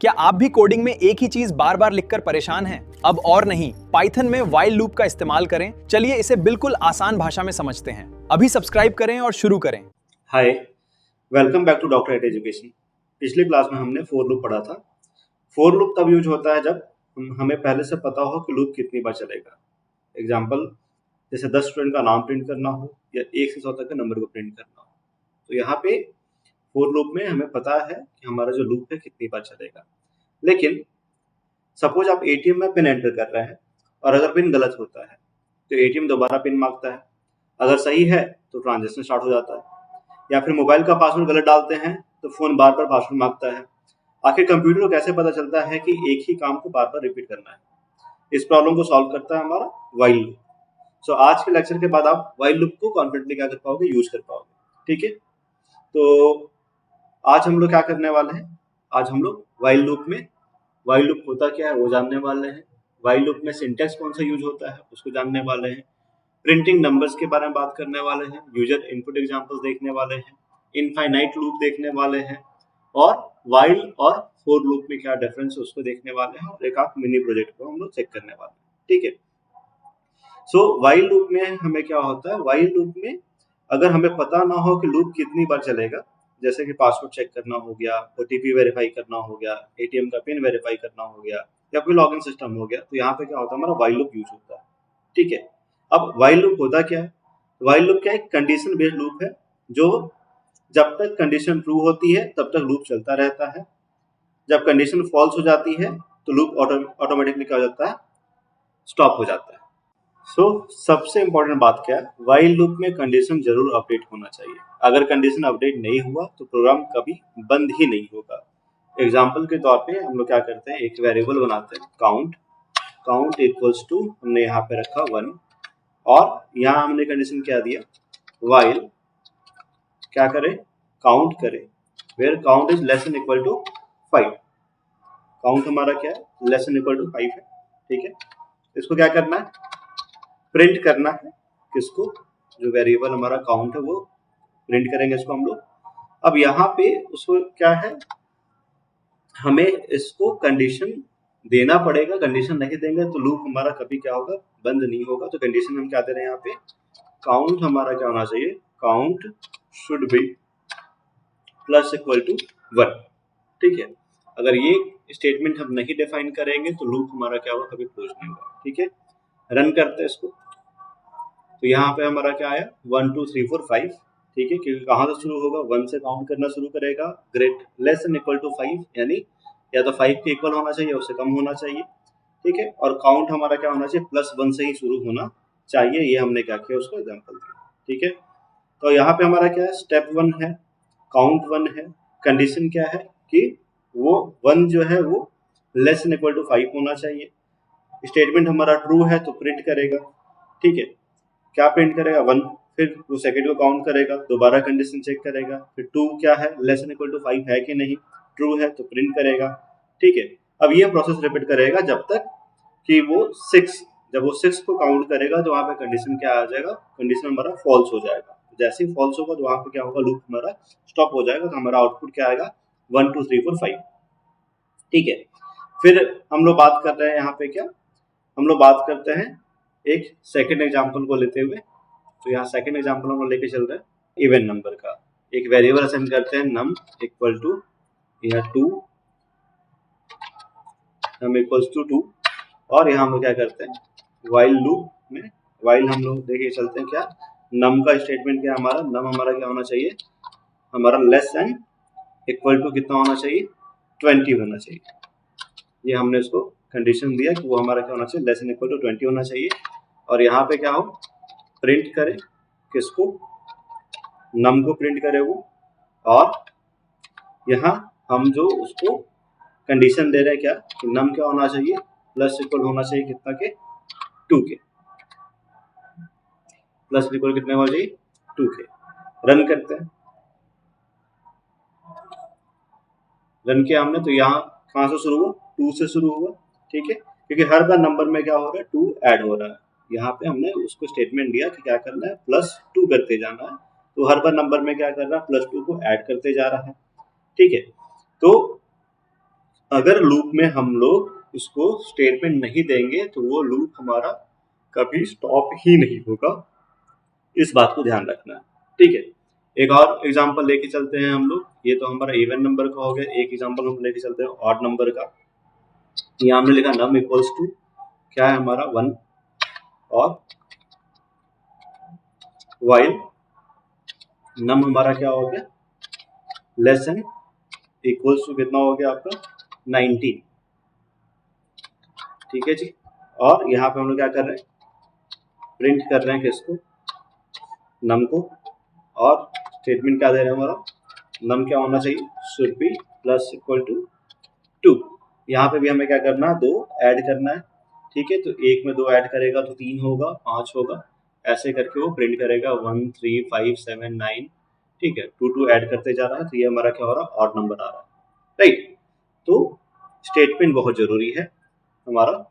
क्या आप भी कोडिंग में एक ही चीज बार बार लिखकर परेशान हैं? अब और नहीं, पाइथन में व्हाइल लूप का इस्तेमाल करें। चलिए इसे बिल्कुल आसान भाषा में समझते हैं। अभी सब्सक्राइब करें और शुरू करें। Hi, welcome back to doctor at education. पिछली क्लास में हमने फोर लूप पढ़ा था। फोर लूप तब यूज होता है जब हमें पहले से पता हो कि लूप कितनी बार चलेगा। एग्जाम्पल, जैसे 10 स्टूडेंट का नाम प्रिंट करना हो या 1 से 100 तक के नंबर को प्रिंट करना हो। तो यहाँ पे फोर लूप में हमें पता है कि हमारा जो लूप है कितनी बार चलेगा। लेकिन सपोज आप एटीएम में पिन एंटर कर रहे हैं और अगर पिन गलत होता है तो एटीएम दोबारा पिन मांगता है। अगर सही है तो ट्रांजेक्शन स्टार्ट हो जाता है। या फिर मोबाइल का पासवर्ड गलत डालते हैं तो फोन बार बार पासवर्ड मांगता है। आखिर कंप्यूटर को कैसे पता चलता है कि एक ही काम को बार बार रिपीट करना है? इस प्रॉब्लम को सॉल्व करता है हमारा व्हाइल लूप। सो आज के लेक्चर के बाद आप व्हाइल लूप को कॉन्फिडेंटली क्या कर पाओगे, यूज कर पाओगे। ठीक है, तो आज हम लोग क्या करने वाले हैं? आज हम लोग व्हाइल लूप में व्हाइल लूप होता क्या है वो जानने वाले हैं। व्हाइल लूप में सिंटैक्स कौन सा यूज होता है उसको जानने वाले हैं। प्रिंटिंग नंबर्स के बारे में बात करने वाले हैं। यूजर इनपुट एग्जांपल्स देखने वाले हैं। इनफाइनाइट लूप देखने वाले हैं और व्हाइल और फोर लूप में क्या डिफरेंस है उसको देखने वाले हैं और एक आध मिनी प्रोजेक्ट को हम लोग चेक करने वाले हैं। ठीक है, सो व्हाइल लूप में हमें क्या होता है? व्हाइल लूप में अगर हमें पता ना हो कि लूप कितनी बार चलेगा, जैसे कि पासवर्ड चेक करना हो गया, ओटीपी वेरीफाई करना हो गया, एटीएम का पिन वेरीफाई करना हो गया या कोई लॉगिन सिस्टम हो गया, तो यहाँ पे क्या होता है? हमारा व्हाइल लूप यूज होता है। ठीक है, अब व्हाइल लूप होता क्या है? व्हाइल लूप क्या है? कंडीशन बेस्ड लूप है जो जब तक कंडीशन ट्रू होती है तब तक लूप चलता रहता है। जब कंडीशन फॉल्स हो जाती है तो लूप ऑटोमेटिकली क्या हो जाता है? स्टॉप हो जाता है। सो सबसे इंपॉर्टेंट बात क्या है? व्हाइल लूप में कंडीशन जरूर अपडेट होना चाहिए। अगर कंडीशन अपडेट नहीं हुआ तो प्रोग्राम कभी बंद ही नहीं होगा। एग्जाम्पल के तौर पे हम लोग क्या करते हैं, एक वेरिएबल बनाते हैं काउंट। काउंट इक्वल्स टू, हमने यहाँ पे रखा 1 और यहाँ हमने कंडीशन क्या दिया? व्हाइल क्या करे? काउंट करे where count is less than equal to 5। Count हमारा क्या है? लेस देन इक्वल टू 5 है। ठीक है, इसको क्या करना है? प्रिंट करना है। किसको? जो वेरिएबल हमारा काउंट है वो प्रिंट करेंगे इसको हम लोग। अब यहाँ पे उसको क्या है, हमें इसको कंडीशन देना पड़ेगा। कंडीशन नहीं देंगे तो लूप हमारा कभी क्या होगा? बंद नहीं होगा। तो कंडीशन हम क्या दे रहे हैं यहाँ पे? काउंट हमारा क्या होना चाहिए? Count should be plus equal to 1। ठीक है, अगर ये स्टेटमेंट हम नहीं डिफाइन करेंगे तो लूप हमारा क्या होगा? कभी क्लोज नहीं होगा। ठीक है, रन करते हैं इसको। तो यहाँ पे हमारा क्या आया? 1 2 3 4 5। ठीक है, क्योंकि कहाँ से शुरू होगा? 1 से काउंट करना शुरू करेगा। Great less than equal to 5, यानी या तो 5 के इक्वल होना चाहिए, उससे कम होना चाहिए। ठीक है, और काउंट हमारा क्या होना चाहिए? +1 से ही शुरू होना चाहिए। ये हमने क्या किया? उसको एग्जाम्पल दिया। ठीक है, तो यहाँ पे हमारा क्या है? स्टेप 1 है, काउंट 1 है। कंडीशन क्या है कि वो 1 जो है वो लेस देन इक्वल टू 5 होना चाहिए। स्टेटमेंट हमारा ट्रू है तो प्रिंट करेगा। ठीक है, क्या प्रिंट करेगा? 1। फिर वो सेकंड को काउंट करेगा, दोबारा कंडीशन चेक करेगा। फिर 2 क्या है? लेस देन इक्वल टू 5 है कि नहीं? ट्रू है तो प्रिंट करेगा। ठीक है, अब ये प्रोसेस रिपीट करेगा जब तक कि वो 6, जब वो 6 को काउंट करेगा तो वहां पे कंडीशन क्या आ जाएगा? कंडीशन हमारा फॉल्स हो जाएगा। जैसे ही फॉल्स होगा तो वहां पे क्या होगा? लूप हमारा स्टॉप हो जाएगा। तो हमारा आउटपुट क्या आएगा? 1 2 3 4 5। ठीक है, फिर हम लोग बात कर रहे हैं यहाँ पे क्या? हम लोग बात करते हैं एक सेकंड एग्जांपल को लेते हुए। तो यहाँ सेकंड एग्जांपल हम लोग लेके चल रहे हैं इवन नंबर का। एक वेरिएबल असाइन करते हैं num इक्वल टू यहाँ 2, num इक्वल्स टू 2 और यहाँ हम लोग क्या करते हैं? व्हाइल लूप में व्हाइल हम लोग देखे चलते हैं क्या? num का स्टेटमेंट क्या हमारा? num हमारा क्या होना चाहिए? हमारा लेस देन इक्वल टू कितना होना चाहिए? 20 होना चाहिए। ये हमने उसको कंडीशन दिया कि वो हमारा क्या होना चाहिए? लेस देन इक्वल टू 20 होना चाहिए। और यहाँ पे क्या हो? प्रिंट करें किसको? नम को प्रिंट करे वो। और यहाँ हम जो उसको कंडीशन दे रहे हैं क्या कि नम क्या होना चाहिए? प्लस इक्वल होना चाहिए कितना के? 2 के। प्लस इक्वल कितने होना चाहिए? 2 के। रन करते हैं। रन किया हमने तो यहाँ कहाँ से शुरू हुआ? 2 से शुरू हुआ। ठीक है, क्योंकि हर बार नंबर में क्या हो रहा है? 2 ऐड हो रहा है। यहाँ पे हमने उसको स्टेटमेंट दिया कि क्या करना है? +2 करते जाना है। तो हर बार नंबर में क्या कर रहा है? +2 को ऐड करते जा रहा है। ठीक है, तो अगर लूप में हम लोग इसको स्टेटमेंट नहीं देंगे तो वो लूप हमारा कभी स्टॉप ही नहीं होगा, इस बात को ध्यान रखना है। ठीक है, एक और एग्जांपल लेके चलते हैं हम लोग। ये तो हमारा इवन नंबर का हो गया, एक एग्जांपल हम लेके चलते हैं ऑड नंबर का। यहाँ हमने लिखा नम इक्वल्स टू क्या है हमारा 1 और वाइल नम हमारा क्या हो गया लेस देन इक्वल्स टू कितना हो गया आपका 19। ठीक है जी, और यहाँ पे हम लोग क्या कर रहे हैं, प्रिंट कर रहे हैं किसको, नम को, और स्टेटमेंट क्या दे रहे हैं हमारा, नम क्या होना चाहिए, should be plus equal to 2। यहाँ पे भी हमें क्या करना है, 2 ऐड करना है। ठीक है, तो एक में 2 ऐड करेगा तो 3 होगा, 5 होगा, ऐसे करके वो प्रिंट करेगा 1 3 5 7 9। ठीक है, 2 ऐड करते जा रहा है, तो ये हमारा क्या हो रहा है, ऑड नंबर आ रहा है। राइट, तो स्टेटमेंट बहुत जरूरी है हमारा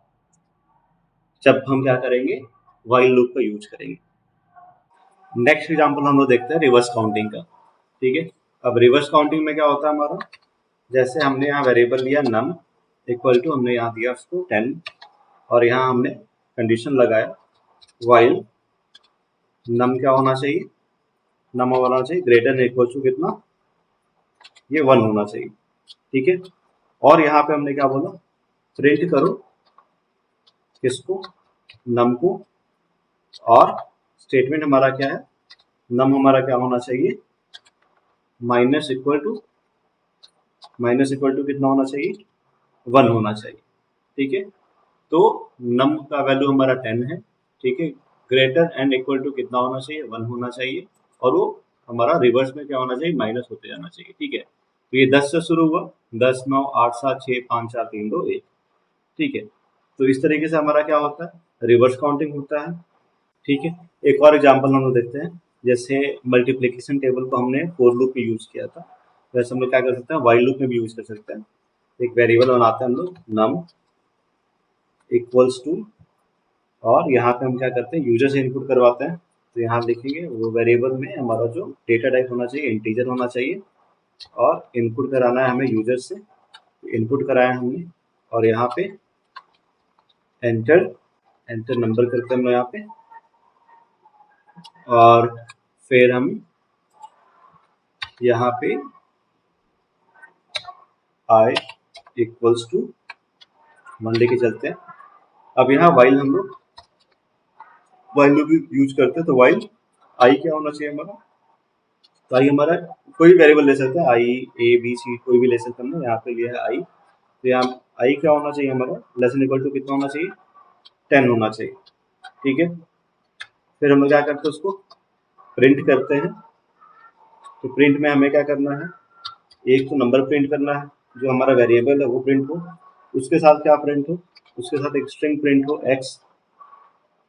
जब हम क्या करेंगे, व्हाइल लूप का यूज करेंगे। नेक्स्ट एग्जांपल हम लोग देखते हैं रिवर्स काउंटिंग का। ठीक है, अब रिवर्स काउंटिंग में क्या होता है हमारा, जैसे हमने यहाँ वेरिएबल लिया नम इक्वल टू, हमने यहाँ दिया उसको 10 और यहाँ हमने कंडीशन लगाया व्हाइल नम क्या होना चाहिए, नम होना चाहिए ग्रेटर देन इक्वल टू कितना, ये 1 होना चाहिए। ठीक है, और यहाँ पे हमने क्या बोला, प्रिंट करो किसको, नम को, और स्टेटमेंट हमारा क्या है, नम हमारा क्या होना चाहिए, माइनस इक्वल टू कितना होना चाहिए, 1 होना चाहिए। ठीक है, तो नम का वैल्यू हमारा 10 है। ठीक है, ग्रेटर एंड इक्वल टू कितना होना चाहिए, 1 होना चाहिए, और वो हमारा रिवर्स में क्या होना चाहिए, माइनस होते जाना चाहिए। ठीक है, तो ये 10 से शुरू हुआ, 10 9 8 7 6 5 4 3 2 1। ठीक है, तो इस तरीके से हमारा क्या होता है, रिवर्स काउंटिंग होता है। ठीक है, एक और एग्जांपल हम लोग देखते हैं, जैसे मल्टीप्लिकेशन टेबल को हमने फॉर लूप में यूज किया था, वैसे हम लोग क्या कर सकते हैं, व्हाइल लूप में भी यूज कर सकते हैं। एक वेरिएबल बनाते हैं हम लोग नम इक्वल्स टू, और यहाँ पे हम क्या करते हैं, यूजर से इनपुट करवाते हैं। तो यहाँ लिखेंगे वो वेरिएबल में हमारा जो डेटा टाइप होना चाहिए इंटीजर होना चाहिए, और इनपुट कराना है हमें यूजर से, इनपुट कराया हमने, और यहाँ पे एंटर नंबर करते हैं हम यहाँ पे, और फिर हम यहाँ पे आई इक्वल्स टू 1 लेके चलते हैं। अब यहाँ वाइल हम लोग वाइल लूप यूज करते हैं, तो वाइल आई क्या होना चाहिए हमारा, तो आई हमारा कोई वेरिएबल ले सकते हैं, आई ए बी सी कोई भी ले सकते हैं, यहाँ पे लिया है आई, तो यहाँ आई क्या होना चाहिए हमारा, लेस देन इक्वल टू कितना होना चाहिए, 10 होना चाहिए। ठीक है, फिर हम लोग क्या करते हैं, उसको प्रिंट करते हैं। तो प्रिंट में हमें क्या करना है, एक तो नंबर प्रिंट करना है, जो हमारा वेरिएबल है वो प्रिंट हो, उसके साथ क्या प्रिंट हो, उसके साथ एक स्ट्रिंग प्रिंट हो एक्स।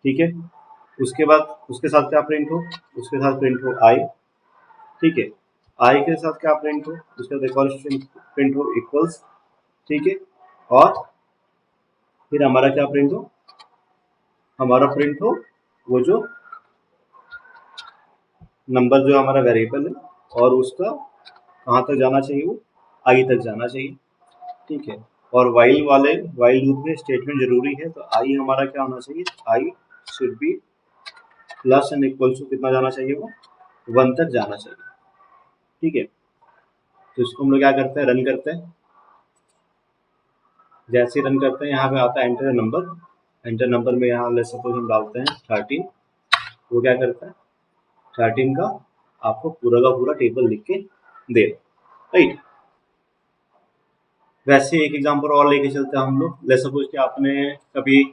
ठीक है, उसके बाद उसके साथ क्या प्रिंट हो, उसके साथ प्रिंट हो आई। ठीक है, आई के साथ क्या प्रिंट हो, उसके साथ एक और स्ट्रिंग प्रिंट हो इक्वल्स। ठीक है, और फिर हमारा क्या प्रिंट हो, हमारा प्रिंट हो वो जो नंबर जो हमारा वेरिएबल है, और उसका कहाँ तक जाना चाहिए, वो आई तक जाना चाहिए। ठीक है, और वाइल लूप में स्टेटमेंट जरूरी है, तो आई हमारा क्या होना चाहिए, I should be plus and equal to कितना जाना चाहिए, वो 1 तक जाना चाहिए। ठीक है, तो इसको हम लोग क्या करते हैं, रन करते हैं। जैसे ही रन करते हैं, यहाँ पे आता है एंटर नंबर, एंटर नंबर में यहाँ लेट्स सपोज हम डालते हैं 13, वो क्या करता है 13 का आपको पूरा का पूरा टेबल लिख के दे। राइट, वैसे एक एग्जांपल और लेके चलते हैं हम लोग। लेट्स सपोज कि आपने कभी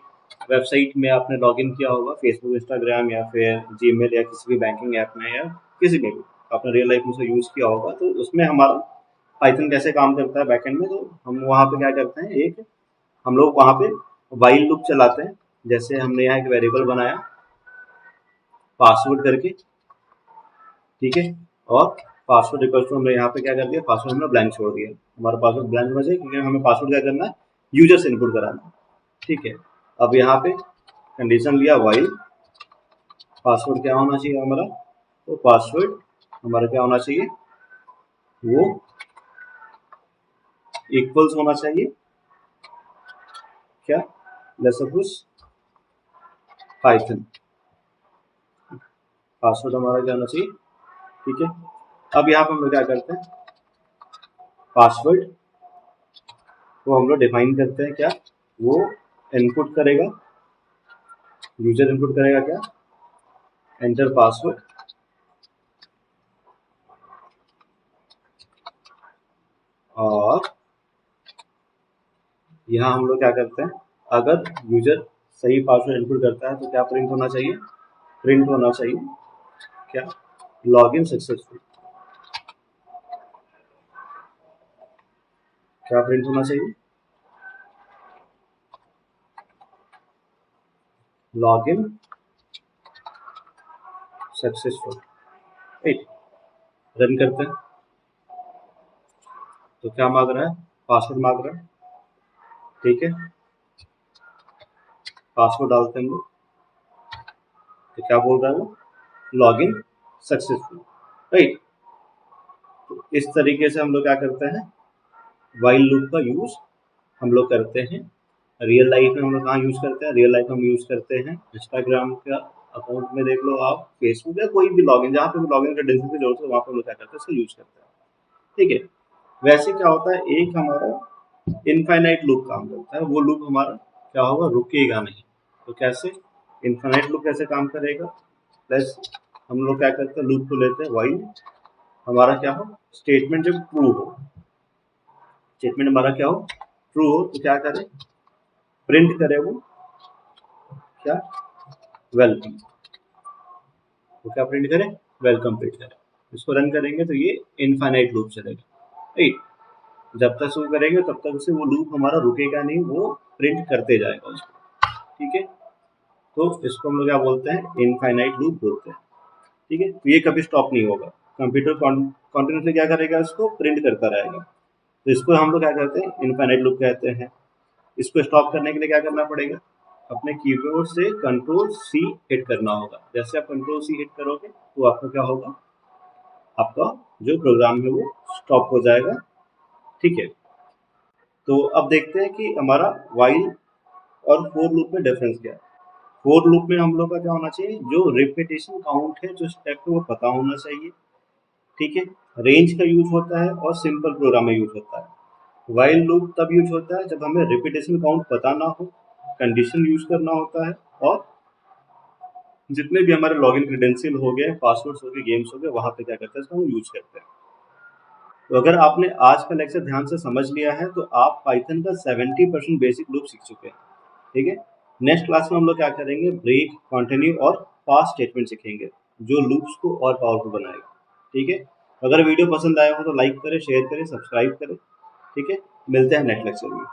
वेबसाइट में आपने लॉगिन किया होगा, फेसबुक इंस्टाग्राम या फिर जीमेल या किसी भी बैंकिंग ऐप में, या किसी में भी आपने रियल लाइफ में उसे यूज़ किया होगा, तो उसमें हमारा पाइथन कैसे काम करता है बैकएंड में। तो हम वहाँ पे क्या करते हैं, एक हम लोग वहाँ पे वाइल लूप चलाते हैं। जैसे हमने यहाँ एक वेरिएबल बनाया पासवर्ड करके, ठीक है, और पासवर्ड इक्वल टू हमने यहाँ पे क्या कर दिया, पासवर्ड हमने ब्लैंक छोड़ दिया। हमारा पासवर्ड ब्लैंक होना चाहिए, क्योंकि हमें पासवर्ड क्या करना है, यूजर से इनपुट कराना है। ठीक है, अब यहाँ पे कंडीशन लिया वाइल पासवर्ड क्या होना चाहिए हमारा, तो पासवर्ड हमारा क्या होना चाहिए, वो इक्वल्स होना चाहिए क्या, लेट्स सपोज पाइथन, पासवर्ड हमारा क्या होना चाहिए, ठीक है। अब यहाँ पर हम लोग क्या करते हैं, पासवर्ड को हम लोग डिफाइन करते हैं, क्या वो इनपुट करेगा, यूजर इनपुट करेगा क्या, एंटर पासवर्ड, और यहाँ हम लोग क्या करते हैं, अगर यूजर सही पासवर्ड इनपुट करता है तो क्या प्रिंट होना चाहिए, प्रिंट होना चाहिए क्या, लॉगिन सक्सेसफुल, क्या प्रिंट होना चाहिए, लॉगिन सक्सेसफुल, राइट। रन करते हैं तो क्या मांग रहा है, पासवर्ड मांग रहा है, ठीक है। पासवर्ड डालते हैं हम लोग तो क्या बोल रहा है वो, लॉगिन सक्सेसफुल, राइट। तो इस तरीके से हम लोग क्या करते हैं, वाइल लूप का यूज हम लोग करते हैं। रियल लाइफ में हम लोग कहाँ यूज करते हैं, रियल लाइफ में हम यूज करते हैं इंस्टाग्राम का अकाउंट में देख लो आप, फेसबुक या कोई भी लॉगिन, जहाँ पे भी लॉगिन क्रेडेंशियल की जरूरत है वहाँ पे हम लोग क्या करते हैं, इसका यूज करते हैं, ठीक है। वैसे क्या होता है, एक हमारा इनफाइनाइट लूप काम करता है, वो लूप हमारा क्या होगा, रुकेगा नहीं। तो कैसे, इनफाइनाइट लूप कैसे काम करेगा, प्लस हम लोग क्या करते हैं, लूप को लेते हैं वाइल हमारा क्या हो, स्टेटमेंट जब ट्रू हो, स्टेटमेंट हमारा क्या हो, ट्रू हो, तो क्या करें, प्रिंट करे वो क्या, वेलकम, वो क्या प्रिंट करे, वेलकम प्रिंट करे। इसको रन करेंगे तो ये इनफाइनाइट लूप चलेगा, राइट। जब तक शुरू करेंगे तब तक उसे वो लूप हमारा रुकेगा नहीं, वो प्रिंट करते जाएगा उसको, ठीक है। तो इसको हम लोग क्या बोलते हैं, इनफाइनाइट लूप बोलते हैं, ठीक है। तो ये कभी स्टॉप नहीं होगा, कंप्यूटर कॉन्टिन्यूसली क्या करेगा, इसको प्रिंट करता रहेगा। तो इसको हम लोग क्या कहते हैं, इनफाइनाइट लूप कहते हैं। इसको स्टॉप करने के लिए क्या करना पड़ेगा, अपने कीबोर्ड से कंट्रोल सी हिट करना होगा। जैसे आप कंट्रोल सी हिट करोगे तो आपका क्या होगा, आपका जो प्रोग्राम है वो स्टॉप हो जाएगा, ठीक है। तो अब देखते हैं कि हमारा वाइल और फोर लूप में डिफरेंस क्या है। फोर लूप में हम लोग का क्या होना चाहिए, जो रिपीटेशन काउंट है जो स्टेप है वो पता होना चाहिए, ठीक है। रेंज का यूज होता है और सिंपल प्रोग्राम में यूज होता है। वाइल लूप तब यूज होता है जब हमें रिपीटेशन काउंट पता ना हो, कंडीशन यूज करना होता है, और जितने भी हमारे लॉगिन क्रेडेंशियल हो गए, पासवर्ड्स हो गए, गेम्स हो गए, वहां पे क्या करते हैं, इसका हम यूज करते हैं। तो अगर आपने आज का लेक्चर ध्यान से समझ लिया है तो आप पाइथन का 70% बेसिक लूप सीख चुके हैं, ठीक है। नेक्स्ट क्लास में हम लोग क्या करेंगे, ब्रेक, कंटिन्यू और पास स्टेटमेंट सीखेंगे, जो लूप्स को और पावरफुल बनाएगा, ठीक है। अगर वीडियो पसंद आया हो तो लाइक करें, शेयर करें, सब्सक्राइब करें, ठीक है। मिलते हैं नेक्स्ट लेक्चर में।